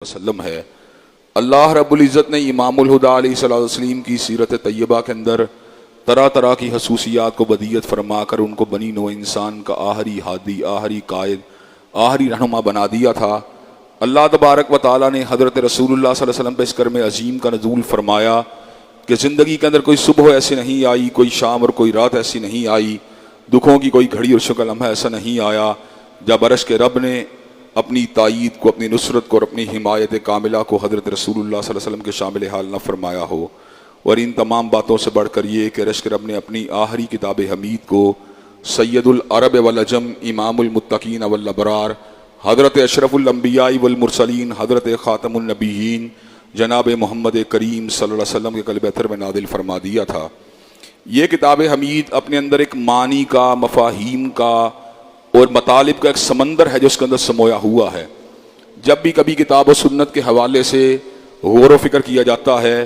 وسلم ہے۔ اللہ رب العزت نے امام الہدا علیہ الصلوۃ والتسلیم کی سیرت طیبہ کے اندر طرح طرح کی خصوصیات کو بدیعت فرما کر ان کو بنی نوع انسان کا آخری ہادی، آخری قائد، آخری رہنما بنا دیا تھا۔ اللہ تبارک و تعالیٰ نے حضرت رسول اللہ صلی اللہ علیہ وسلم پہ اس کرم عظیم کا نزول فرمایا کہ زندگی کے اندر کوئی صبح ایسے نہیں آئی، کوئی شام اور کوئی رات ایسی نہیں آئی، دکھوں کی کوئی گھڑی اور شکل لمحہ ایسا نہیں آیا جب عرش کے رب نے اپنی تائید کو، اپنی نصرت کو اور اپنی حمایت کاملہ کو حضرت رسول اللہ صلی اللہ علیہ وسلم کے شامل حال نہ فرمایا ہو۔ اور ان تمام باتوں سے بڑھ کر یہ کہ عرش کے رب نے اپنی آخری کتاب حمید کو سید العرب والعجم، امام المتقین والابرار، حضرت اشرف الانبیاء والمرسلین، حضرت خاتم النبیین جناب محمد کریم صلی اللہ علیہ وسلم کے قلب اطہر میں نازل فرما دیا تھا۔ یہ کتاب حمید اپنے اندر ایک معنی کا، مفاہیم کا اور مطالب کا ایک سمندر ہے جو اس کے اندر سمویا ہوا ہے۔ جب بھی کبھی کتاب و سنت کے حوالے سے غور و فکر کیا جاتا ہے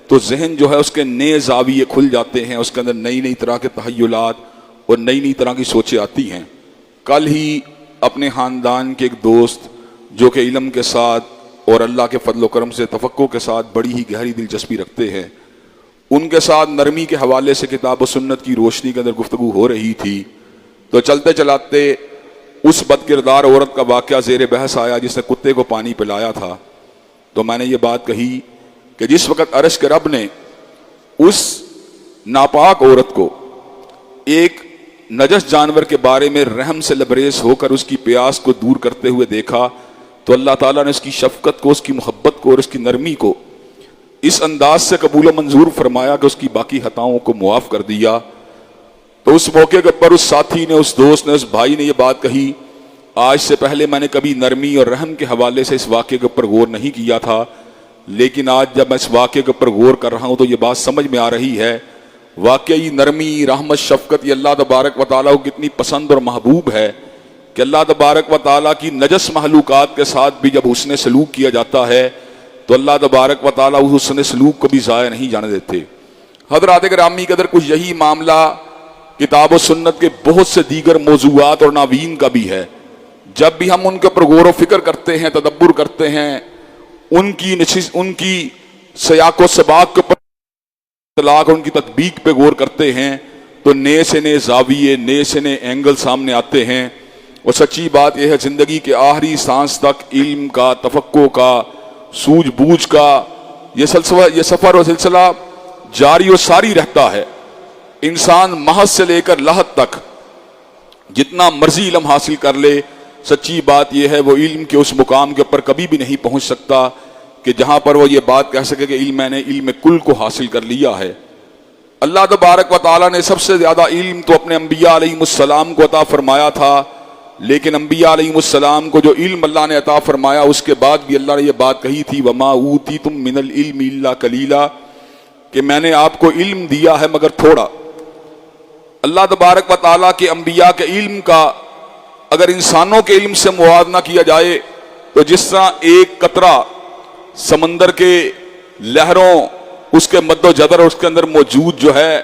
تو ذہن جو ہے اس کے نئے زاویے کھل جاتے ہیں، اس کے اندر نئی نئی طرح کے تخیلات اور نئی نئی طرح کی سوچیں آتی ہیں۔ کل ہی اپنے خاندان کے ایک دوست جو کہ علم کے ساتھ اور اللہ کے فضل و کرم سے تفقہ کے ساتھ بڑی ہی گہری دلچسپی رکھتے ہیں، ان کے ساتھ نرمی کے حوالے سے کتاب و سنت کی روشنی کے اندر گفتگو ہو رہی تھی تو چلتے چلاتے اس بد کردار عورت کا واقعہ زیر بحث آیا جس نے کتے کو پانی پلایا تھا۔ تو میں نے یہ بات کہی کہ جس وقت عرش کے رب نے اس ناپاک عورت کو ایک نجس جانور کے بارے میں رحم سے لبریز ہو کر اس کی پیاس کو دور کرتے ہوئے دیکھا تو اللہ تعالیٰ نے اس کی شفقت کو، اس کی محبت کو اور اس کی نرمی کو اس انداز سے قبول و منظور فرمایا کہ اس کی باقی خطاؤں کو معاف کر دیا۔ تو اس موقع پر اس ساتھی نے، اس دوست نے، اس بھائی نے یہ بات کہی، آج سے پہلے میں نے کبھی نرمی اور رحم کے حوالے سے اس واقعے کے اوپر غور نہیں کیا تھا، لیکن آج جب میں اس واقعے کے اوپر غور کر رہا ہوں تو یہ بات سمجھ میں آ رہی ہے واقعی نرمی، رحمت، شفقت یہ اللہ تبارک و تعالیٰ کو کتنی پسند اور محبوب ہے کہ اللہ تبارک و تعالیٰ کی نجس معلوقات کے ساتھ بھی جب حسن سلوک کیا جاتا ہے تو اللہ تبارک و تعالیٰ اس حسن سلوک کو بھی ضائع نہیں جانے دیتے۔ حضرات گرامی کے اندر کچھ یہی معاملہ کتاب و سنت کے بہت سے دیگر موضوعات اور عناوین کا بھی ہے۔ جب بھی ہم ان کے اوپر غور و فکر کرتے ہیں، تدبر کرتے ہیں، ان کی سیاق و سباق کے اوپر اطلاق اور ان کی تطبیق پہ غور کرتے ہیں تو نئے سے نئے زاویے، نئے سے نئے اینگل سامنے آتے ہیں۔ اور سچی بات یہ ہے زندگی کے آخری سانس تک علم کا، تفقہ کا، سوجھ بوجھ کا یہ سفر و سلسلہ جاری و ساری رہتا ہے۔ انسان محض سے لے کر لحد تک جتنا مرضی علم حاصل کر لے، سچی بات یہ ہے وہ علم کے اس مقام کے اوپر کبھی بھی نہیں پہنچ سکتا کہ جہاں پر وہ یہ بات کہہ سکے کہ میں نے علم کل کو حاصل کر لیا ہے۔ اللہ تبارک و تعالیٰ نے سب سے زیادہ علم تو اپنے انبیاء علیہ السلام کو عطا فرمایا تھا، لیکن انبیاء علیہ السلام کو جو علم اللہ نے عطا فرمایا اس کے بعد بھی اللہ نے یہ بات کہی تھی وَمَا أُوتِيتُم مِّنَ الْعِلْمِ إِلَّا قَلِيلًا، کہ میں نے آپ کو علم دیا ہے مگر تھوڑا۔ اللہ تبارک و تعالیٰ کے انبیاء کے علم کا اگر انسانوں کے علم سے موازنہ کیا جائے تو جس طرح ایک قطرہ سمندر کے لہروں، اس کے مد و جزر اور اس کے اندر موجود جو ہے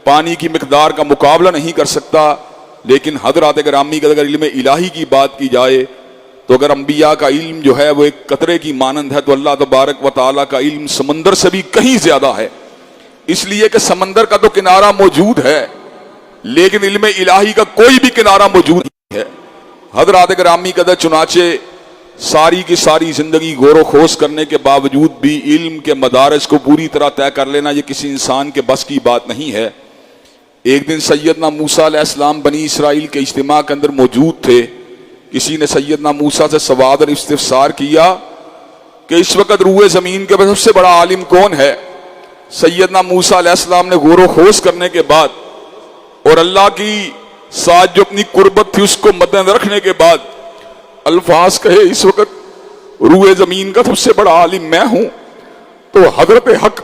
پانی کی مقدار کا مقابلہ نہیں کر سکتا، لیکن حضرات گرامی کا اگر علم الہی کی بات کی جائے تو اگر انبیاء کا علم جو ہے وہ ایک قطرے کی مانند ہے تو اللہ تبارک و تعالیٰ کا علم سمندر سے بھی کہیں زیادہ ہے۔ اس لیے کہ سمندر کا تو کنارہ موجود ہے لیکن علم الہی کا کوئی بھی کنارہ موجود نہیں ہے۔ حضرات گرامی قدر چنانچہ ساری کی ساری زندگی غور و خوض کرنے کے باوجود بھی علم کے مدارج کو پوری طرح طے کر لینا یہ کسی انسان کے بس کی بات نہیں ہے۔ ایک دن سیدنا موسیٰ علیہ السلام بنی اسرائیل کے اجتماع کے اندر موجود تھے۔ کسی نے سیدنا موسیٰ سے سوال اور استفسار کیا کہ اس وقت روئے زمین کے سب سے بڑا عالم کون ہے؟ سیدنا موسیٰ علیہ السلام نے غور و خوض کرنے کے بعد اور اللہ کی ساتھ جو اپنی قربت تھی اس کو مد نظر رکھنے کے بعد الفاظ کہے اس وقت روئے زمین کا سب سے بڑا عالم میں ہوں۔ تو حضرت حق